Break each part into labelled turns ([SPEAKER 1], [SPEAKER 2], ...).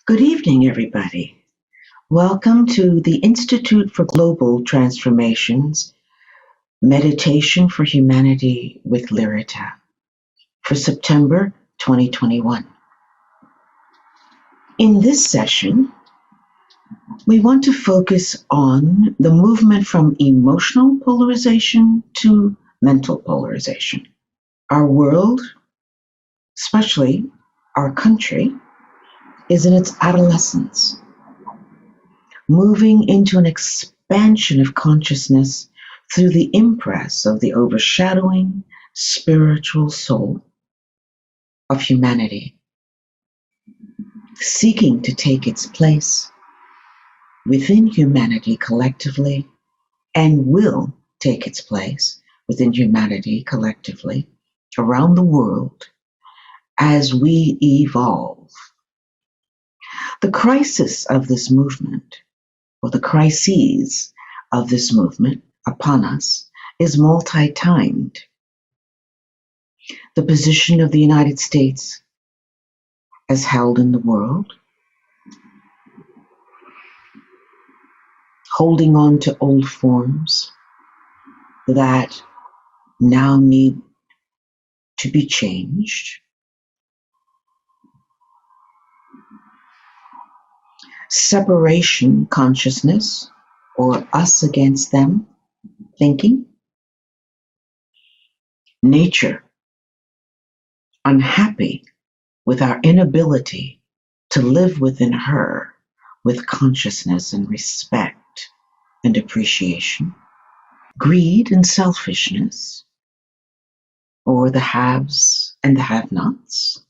[SPEAKER 1] Good evening, everybody. Welcome to the Institute for Global Transformations Meditation for Humanity with Lyrita for September 2021. In this session, we want to focus on the movement from emotional polarization to mental polarization. Our world, especially our country, is in its adolescence, moving into an expansion of consciousness through the impress of the overshadowing spiritual soul of humanity, seeking to take its place within humanity collectively, and will take its place within humanity collectively around the world as we evolve. The crisis of this movement, or the crises of this movement upon us, is multi-timed. The position of the United States as held in the world, holding on to old forms that now need to be changed. Separation consciousness, or us against them thinking. Nature, unhappy with our inability to live within her with consciousness and respect and appreciation. Greed and selfishness, or the haves and the have-nots.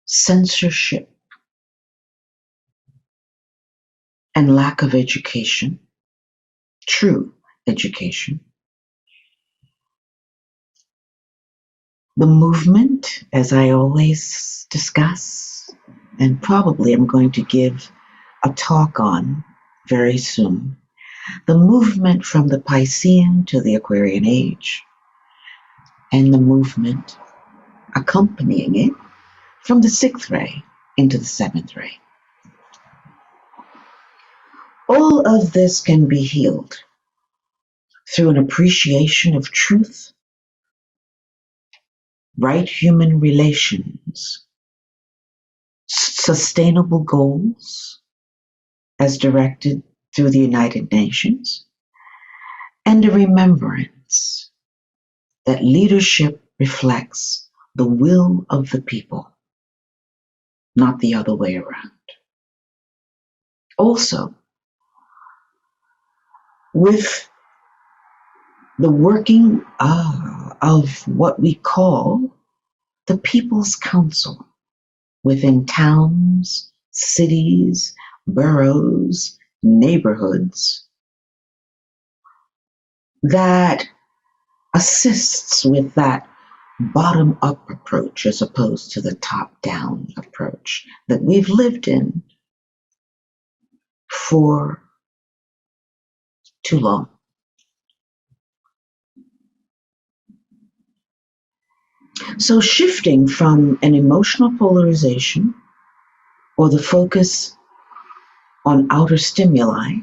[SPEAKER 1] Censorship and lack of education, true education. The movement, as I always discuss, and probably I'm going to give a talk on very soon, the movement from the Piscean to the Aquarian age, and the movement accompanying it from the 6th ray into the 7th ray. All of this can be healed through an appreciation of truth, right human relations, sustainable goals as directed through the United Nations, and a remembrance that leadership reflects the will of the people, not the other way around. Also, with the working of what we call the People's Council within towns, cities, boroughs, neighborhoods, that assists with that bottom-up approach as opposed to the top-down approach that we've lived in for too long. So shifting from an emotional polarization, or the focus on outer stimuli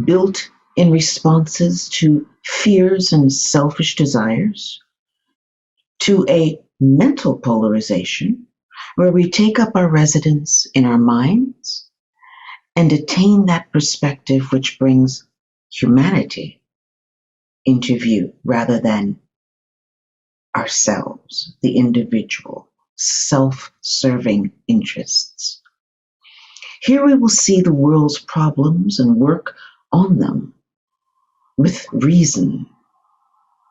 [SPEAKER 1] built in responses to fears and selfish desires, to a mental polarization where we take up our residence in our minds and attain that perspective which brings humanity into view rather than ourselves, the individual, self-serving interests. Here we will see the world's problems and work on them with reason,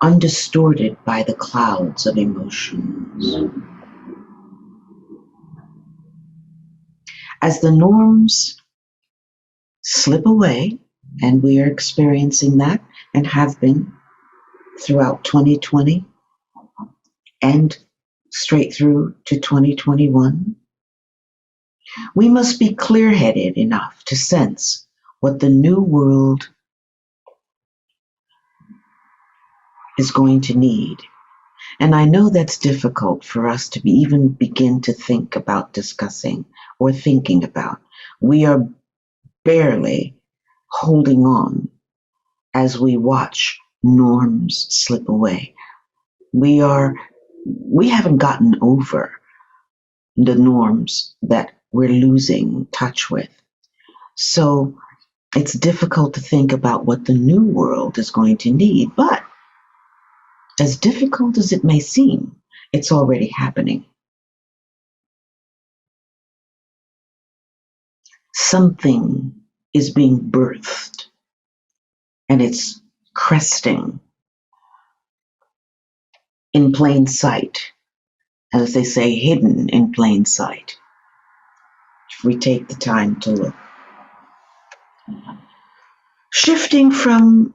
[SPEAKER 1] undistorted by the clouds of emotions. As the norms slip away, and we are experiencing that and have been throughout 2020 and straight through to 2021, we must be clear-headed enough to sense what the new world is going to need. And I know that's difficult for us to even begin to think about discussing or thinking about. We are barely holding on as we watch norms slip away. We haven't gotten over the norms that we're losing touch with. So it's difficult to think about what the new world is going to need, but as difficult as it may seem, it's already happening. Something is being birthed, and it's cresting in plain sight, as they say, hidden in plain sight, if we take the time to look. Shifting from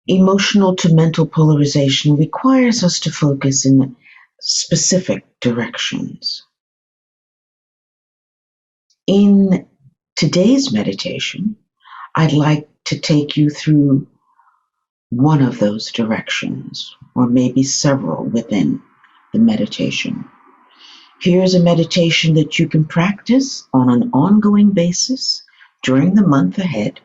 [SPEAKER 1] emotional to mental polarization requires us to focus in specific directions. In today's meditation, I'd like to take you through one of those directions, or maybe several within the meditation. Here's a meditation that you can practice on an ongoing basis during the month ahead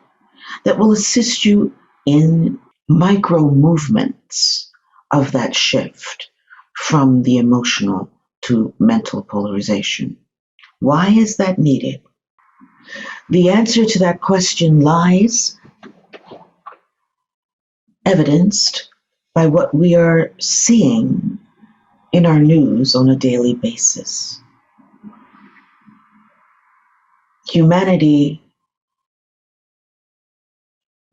[SPEAKER 1] that will assist you in micro movements of that shift from the emotional to mental polarization. Why is that needed? The answer to that question lies evidenced by what we are seeing in our news on a daily basis. Humanity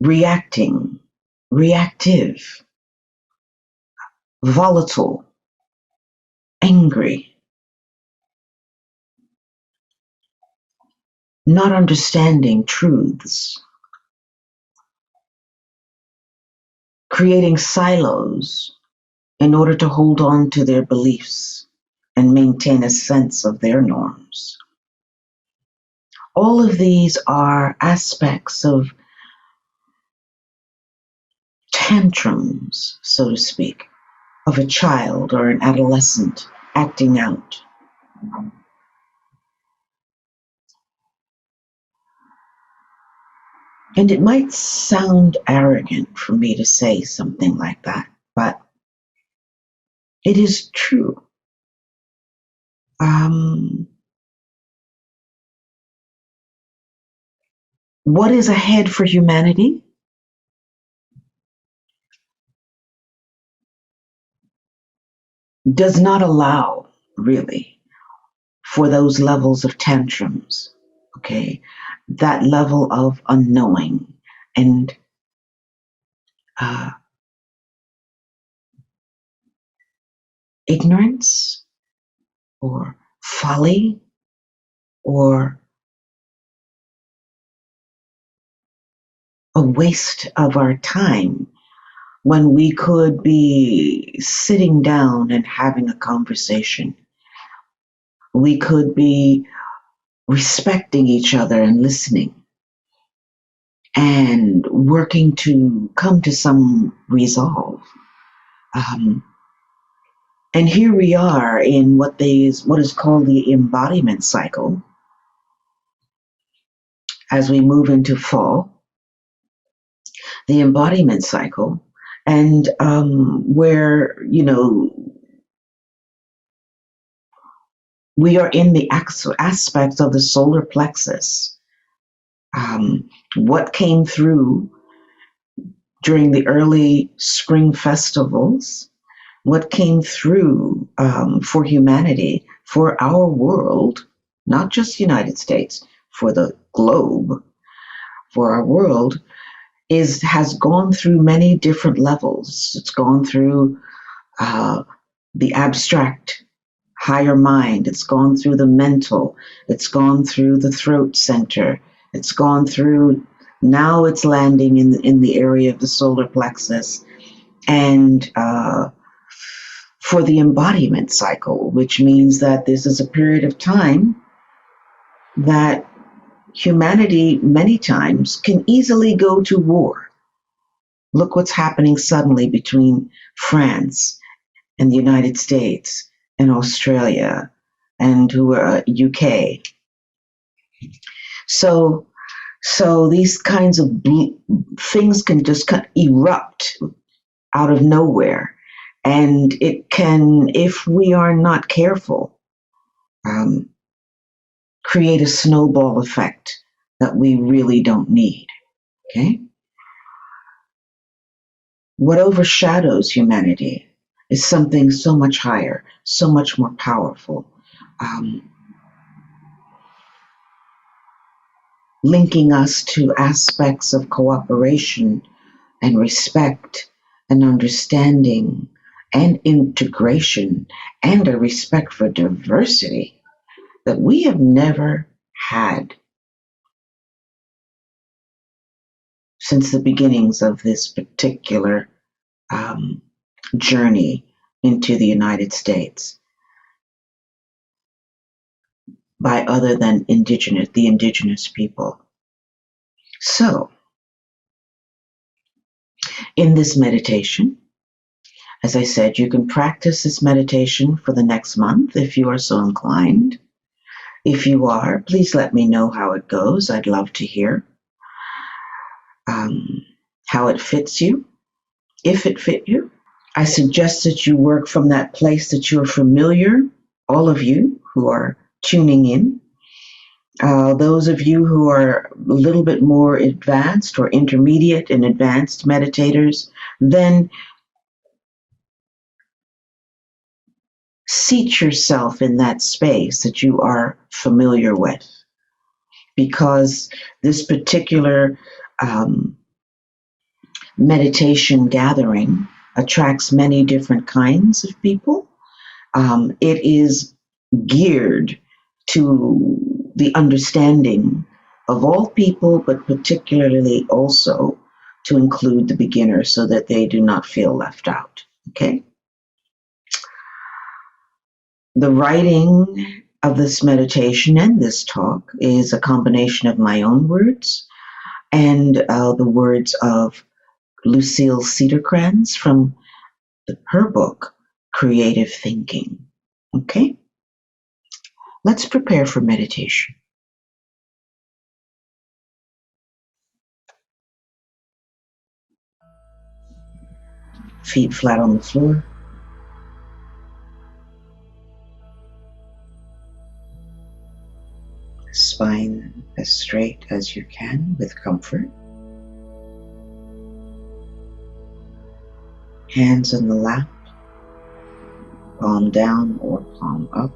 [SPEAKER 1] reacting, reactive, volatile, angry, not understanding truths, creating silos in order to hold on to their beliefs and maintain a sense of their norms. All of these are aspects of tantrums, so to speak, of a child or an adolescent acting out. And it might sound arrogant for me to say something like that, but it is true. What is ahead for humanity? Does not allow, really, for those levels of tantrums, okay? That level of unknowing and ignorance or folly or a waste of our time when we could be sitting down and having a conversation. We could be respecting each other and listening and working to come to some resolve. And here we are in what is called the embodiment cycle as we move into fall. The embodiment cycle, and where, we are in the aspects of the solar plexus. What came through during the early spring festivals, what came through for humanity, for our world, not just the United States, for the globe, for our world, has gone through many different levels. It's gone through the abstract higher mind. It's gone through the mental. It's gone through the throat center. It's gone through, now it's landing in the area of the solar plexus. And for the embodiment cycle, which means that this is a period of time that humanity many times can easily go to war. Look what's happening suddenly between France and the United States and Australia and UK. So, so these kinds of things can just erupt out of nowhere, and it can, if we are not careful, um, create a snowball effect that we really don't need. Okay, what overshadows humanity is something so much higher, so much more powerful. Um, Linking us to aspects of cooperation and respect and understanding and integration and a respect for diversity that we have never had since the beginnings of this particular um, journey into the United States by other than the indigenous people. So, in this meditation, as I said, you can practice this meditation for the next month if you are so inclined. If you are, please let me know how it goes. I'd love to hear how it fits you, if it fit you. I suggest that you work from that place that you're familiar, all of you who are tuning in. Those of you who are a little bit more advanced or intermediate and advanced meditators, then seat yourself in that space that you are familiar with, because this particular meditation gathering attracts many different kinds of people. It is geared to the understanding of all people, but particularly also to include the beginner so that they do not feel left out. Okay? The writing of this meditation and this talk is a combination of my own words and the words of Lucille Cedarcrans from her book, Creative Thinking. Okay? Let's prepare for meditation. Feet flat on the floor. Spine as straight as you can with comfort. Hands in the lap, palm down or palm up.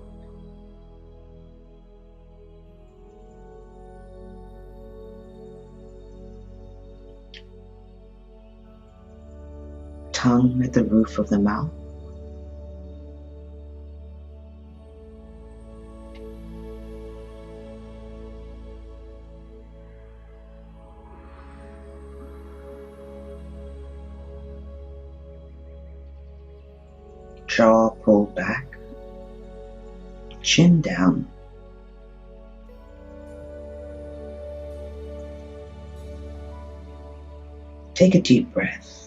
[SPEAKER 1] Tongue at the roof of the mouth. Jaw pulled back, chin down. Take a deep breath.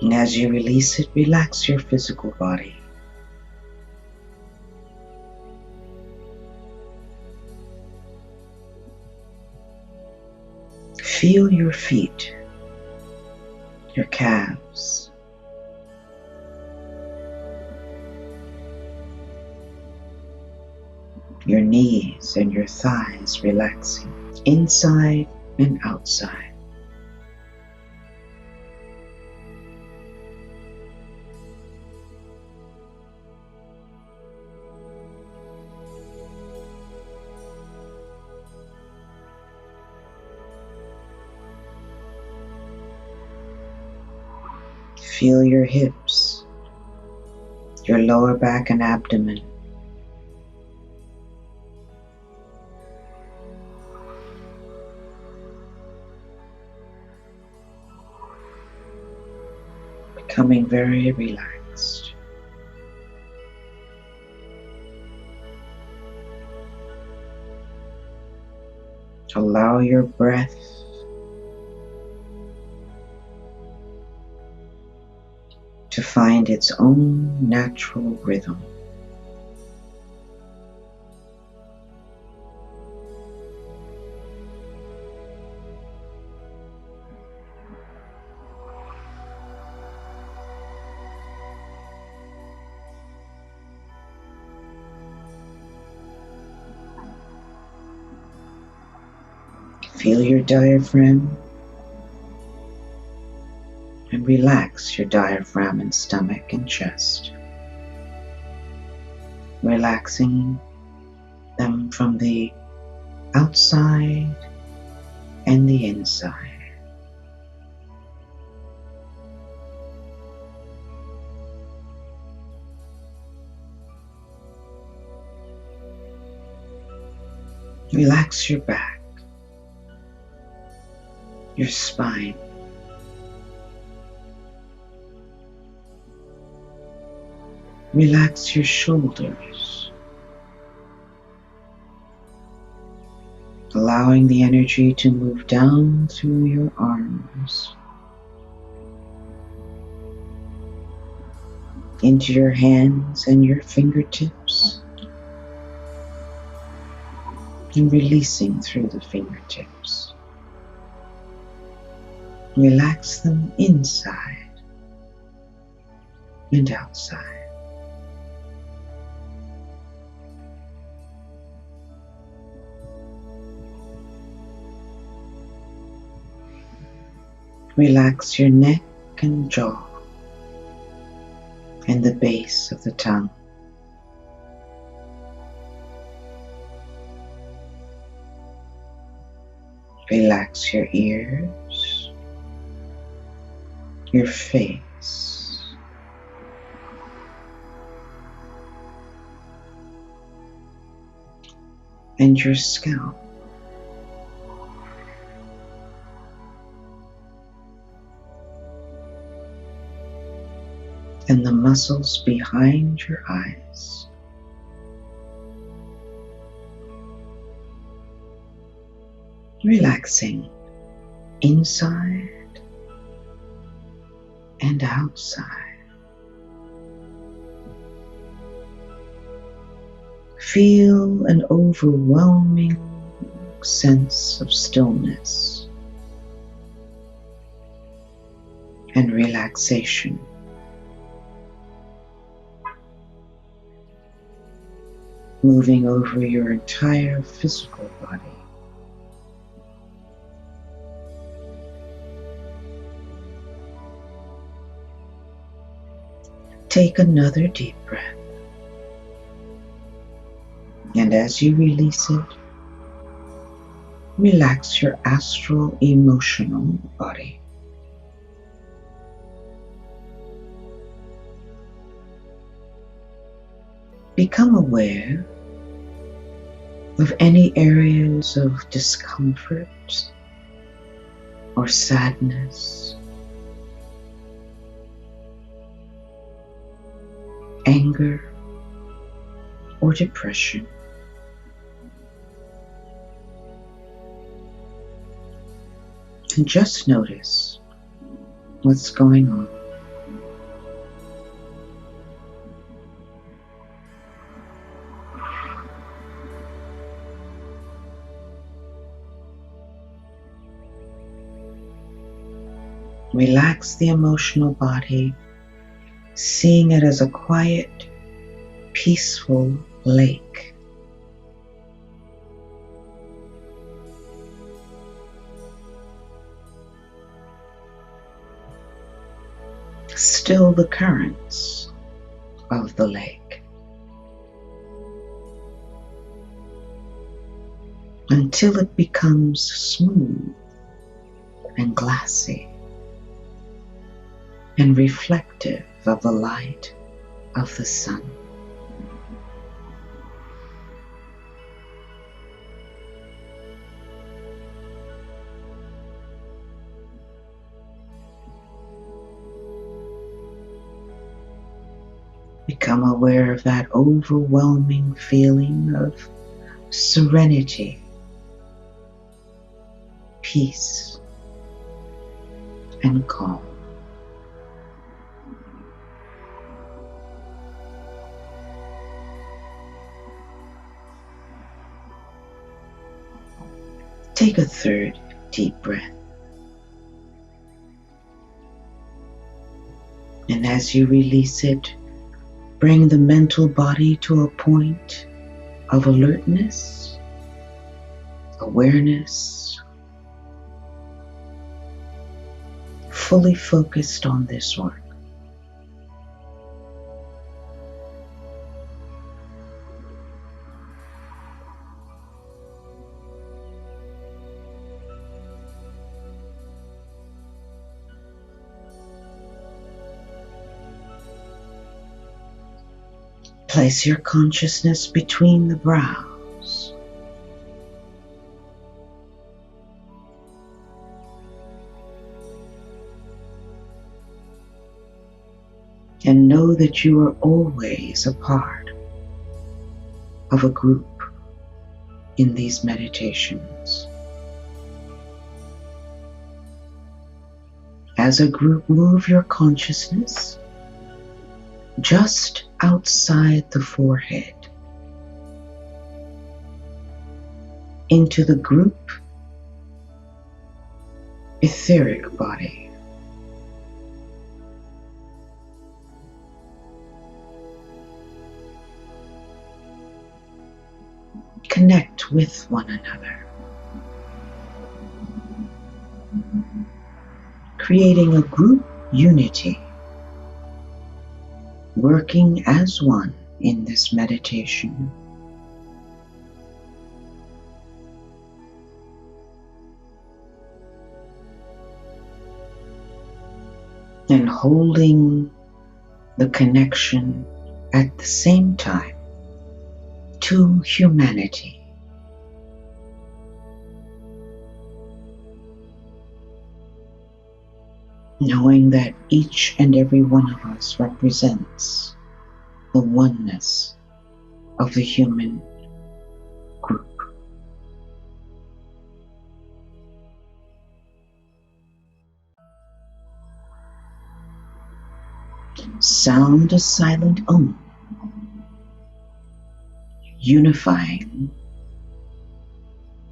[SPEAKER 1] And as you release it, relax your physical body. Feel your feet, your calves, your knees and your thighs relaxing, inside and outside. Feel your hips, your lower back and abdomen. Becoming very relaxed. Allow your breath to find its own natural rhythm. Feel your diaphragm and relax your diaphragm and stomach and chest, relaxing them from the outside and the inside. Relax your back, your spine, relax your shoulders, allowing the energy to move down through your arms, into your hands and your fingertips, and releasing through the fingertips. Relax them inside and outside. Relax your neck and jaw and the base of the tongue. Relax your ears, your face, and your scalp. And the muscles behind your eyes. Relaxing inside and outside. Feel an overwhelming sense of stillness and relaxation. Moving over your entire physical body. Take another deep breath. And as you release it, relax your astral emotional body. Become aware of any areas of discomfort or sadness, anger, or depression. And just notice what's going on. Relax the emotional body, seeing it as a quiet, peaceful lake. Still the currents of the lake until it becomes smooth and glassy and reflective of the light of the sun. Become aware of that overwhelming feeling of serenity, peace, and calm. Take a third deep breath. And as you release it, bring the mental body to a point of alertness, awareness, fully focused on this work. Place your consciousness between the brows. And know that you are always a part of a group in these meditations. As a group, move your consciousness just outside the forehead into the group etheric body. Connect with one another, creating a group unity, working as one in this meditation. And holding the connection at the same time to humanity. Knowing that each and every one of us represents the oneness of the human group. Sound a silent Om, unifying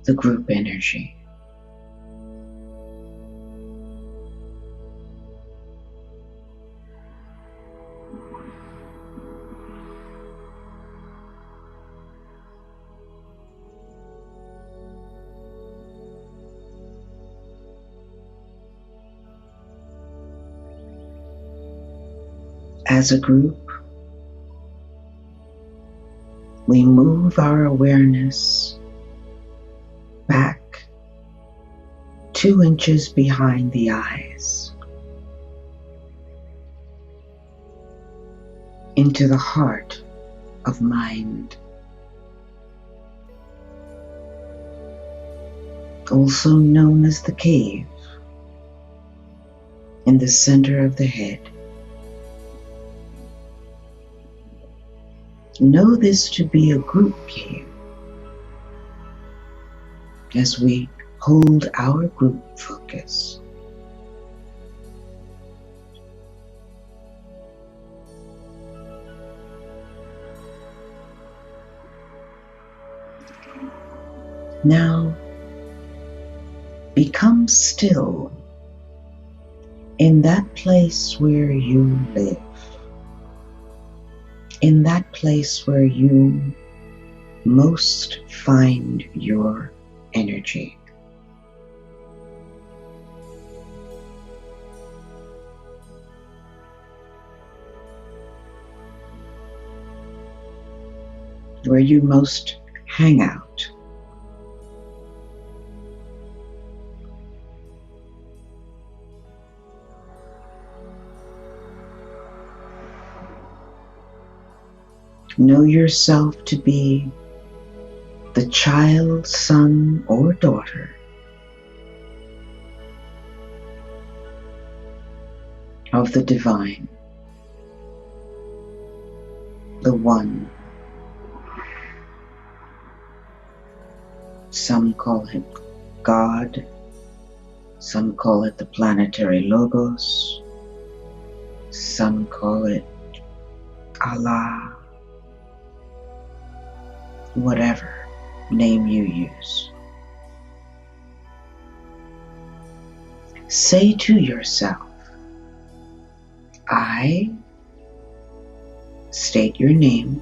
[SPEAKER 1] the group energy. As a group, we move our awareness back 2 inches behind the eyes into the heart of mind, also known as the cave, in the center of the head. Know this to be a group cave as we hold our group focus. Now, become still in that place where you live. In that place where you most find your energy. Where you most hang out. Know yourself to be the child, son, or daughter of the divine, the one. Some call him God, some call it the planetary logos, some call it Allah. Whatever name you use. Say to yourself, I state your name,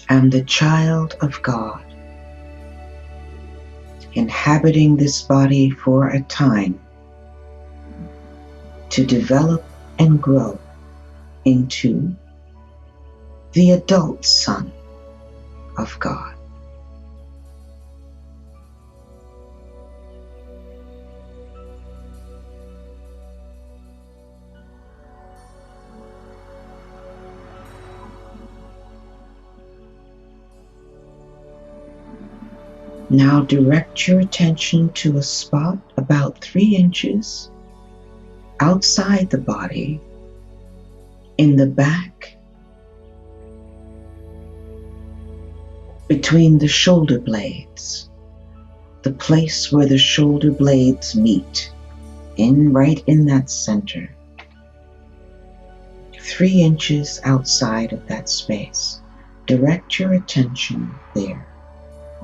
[SPEAKER 1] am the child of God, inhabiting this body for a time to develop and grow into the adult son of God. Now direct your attention to a spot about 3 inches outside the body, in the back, between the shoulder blades, the place where the shoulder blades meet, right in that center. 3 inches outside of that space. Direct your attention there.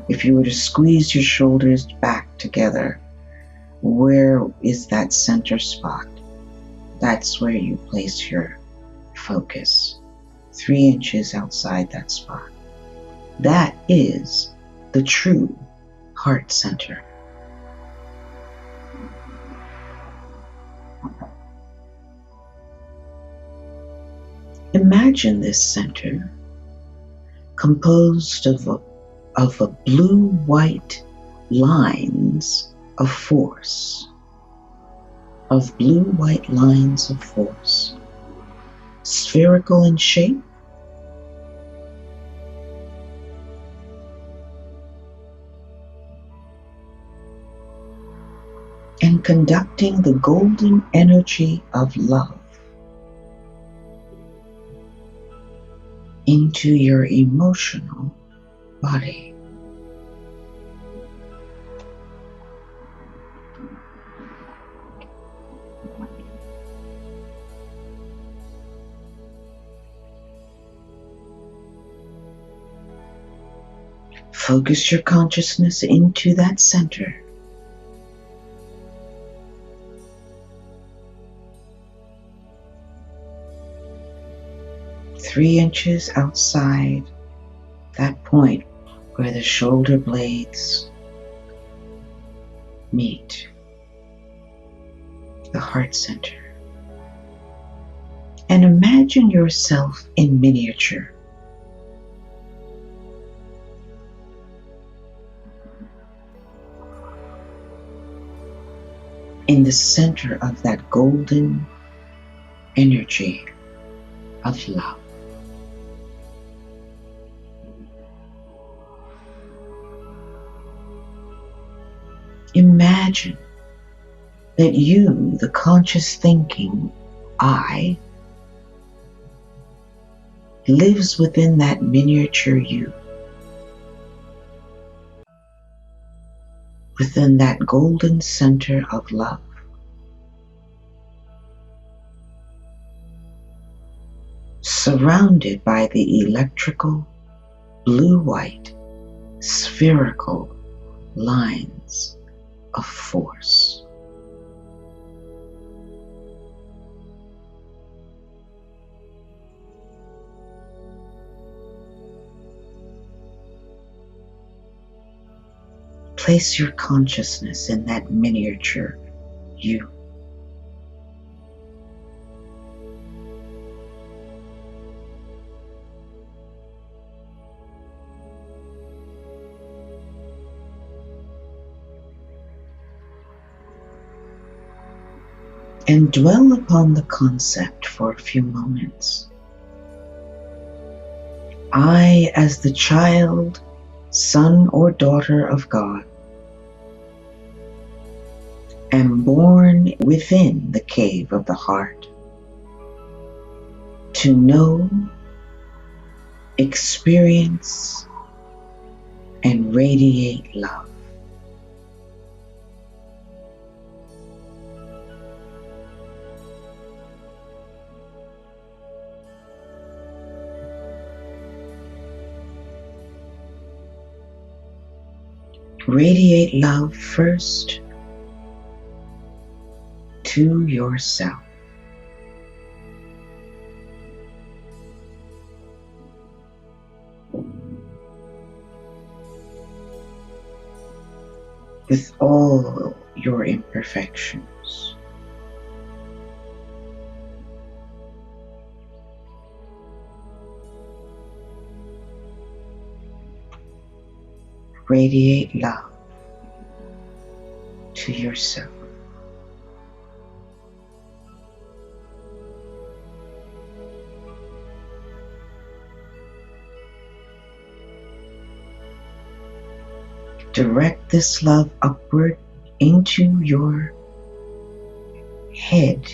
[SPEAKER 1] If you were to squeeze your shoulders back together, where is that center spot? That's where you place your focus. 3 inches outside that spot. That is the true heart center. Imagine this center composed of blue-white lines of force, spherical in shape, and conducting the golden energy of love into your emotional body. Focus your consciousness into that center. Three inches outside that point where the shoulder blades meet, the heart center. And imagine yourself in miniature. In the center of that golden energy of love. Imagine that you, the conscious thinking I, lives within that miniature you, within that golden center of love. Surrounded by the electrical, blue-white, spherical lines of force. Place your consciousness in that miniature you. And dwell upon the concept for a few moments. I, as the child, son or daughter of God, am born within the cave of the heart to know, experience, and radiate love. Radiate love first to yourself. With all your imperfections. Radiate love to yourself. Direct this love upward into your head.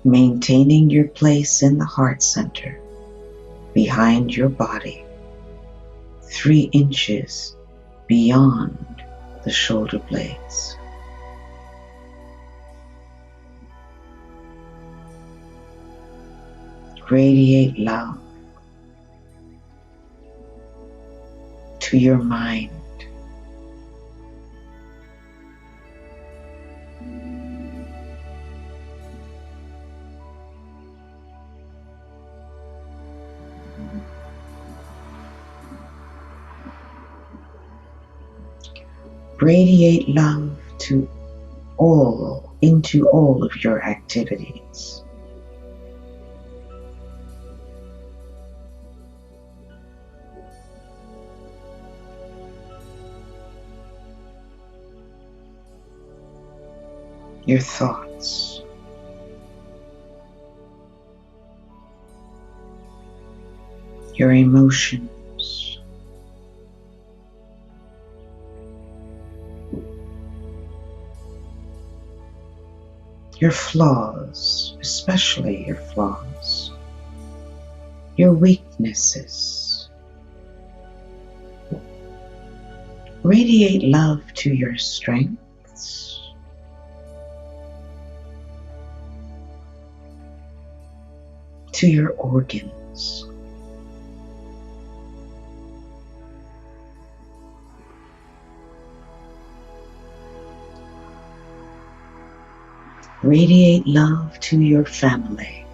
[SPEAKER 1] Maintaining your place in the heart center, behind your body, 3 inches beyond the shoulder blades. Radiate love to your mind. Radiate love into all of your activities. Your thoughts. Your emotions. Your flaws, especially your flaws. Your weaknesses. Radiate love to your strengths. To your organs. Radiate love to your family.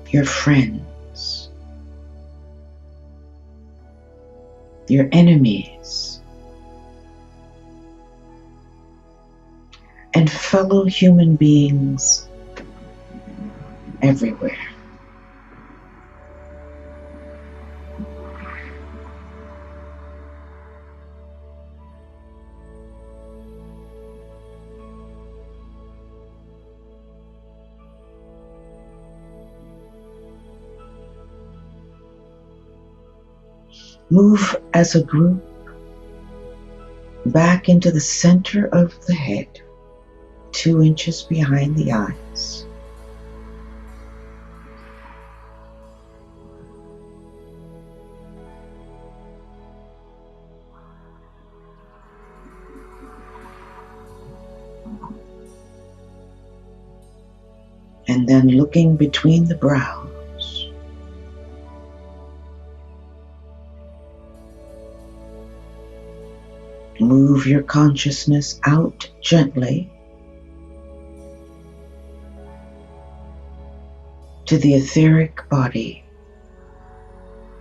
[SPEAKER 1] Your friends. Your enemies. And fellow human beings everywhere. Move as a group back into the center of the head. 2 inches behind the eyes. And then looking between the brows. Move your consciousness out gently to the etheric body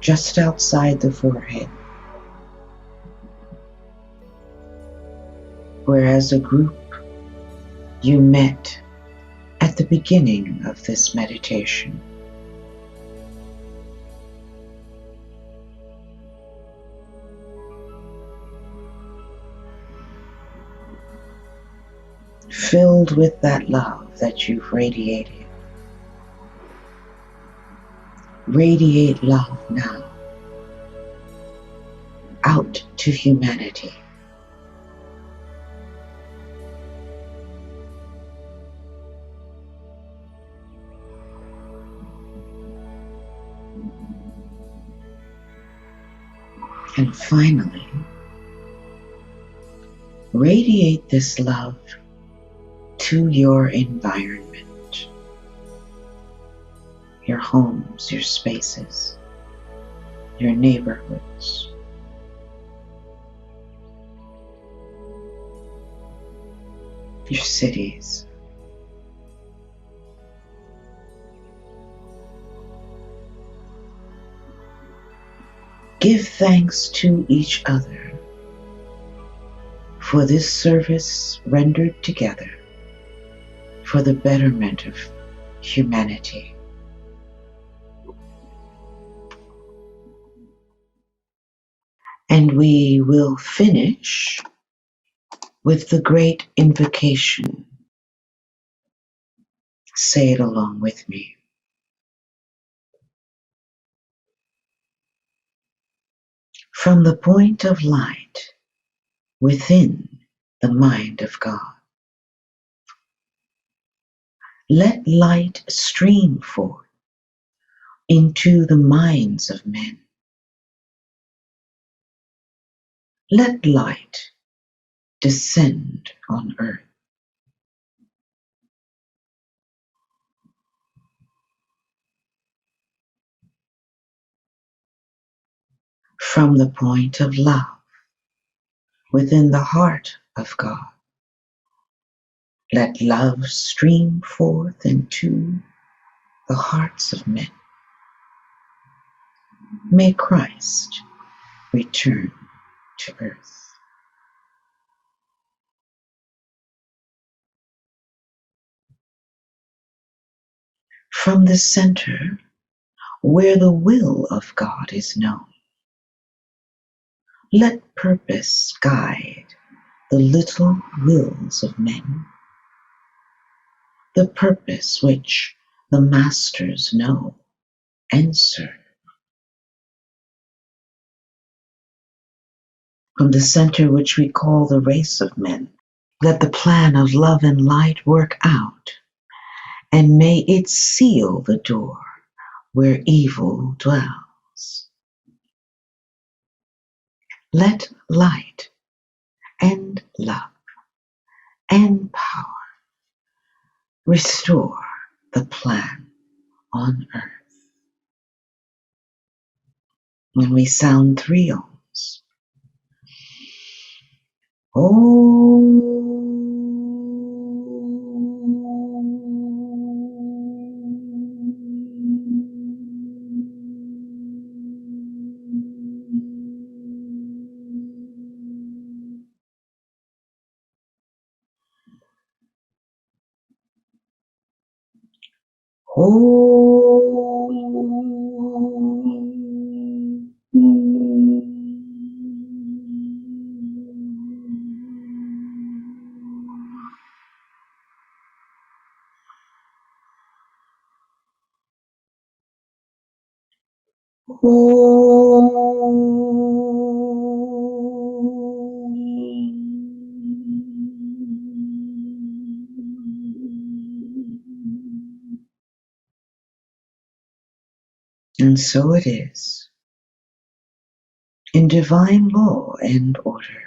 [SPEAKER 1] just outside the forehead, where as a group you met at the beginning of this meditation. Filled with that love that you've radiated. Radiate love now out to humanity. And finally, radiate this love to your environment. your homes, your spaces, your neighborhoods. Your cities. Give thanks to each other for this service rendered together for the betterment of humanity. And we will finish with the great invocation. Say it along with me. From the point of light within the mind of God, let light stream forth into the minds of men. Let light descend on earth. From the point of love within the heart of God, let love stream forth into the hearts of men. May Christ return to earth. From the center where the will of God is known, let purpose guide the little wills of men, the purpose which the masters know and serve. From the center which we call the race of men, let the plan of love and light work out, and may it seal the door where evil dwells. Let light and love and power restore the plan on earth. When we sound 3 ohms, and so it is, in divine law and order.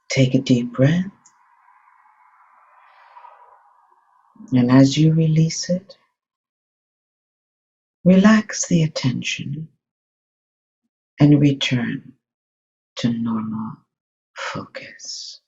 [SPEAKER 1] Take a deep breath, and as you release it, relax the attention and return to normal focus.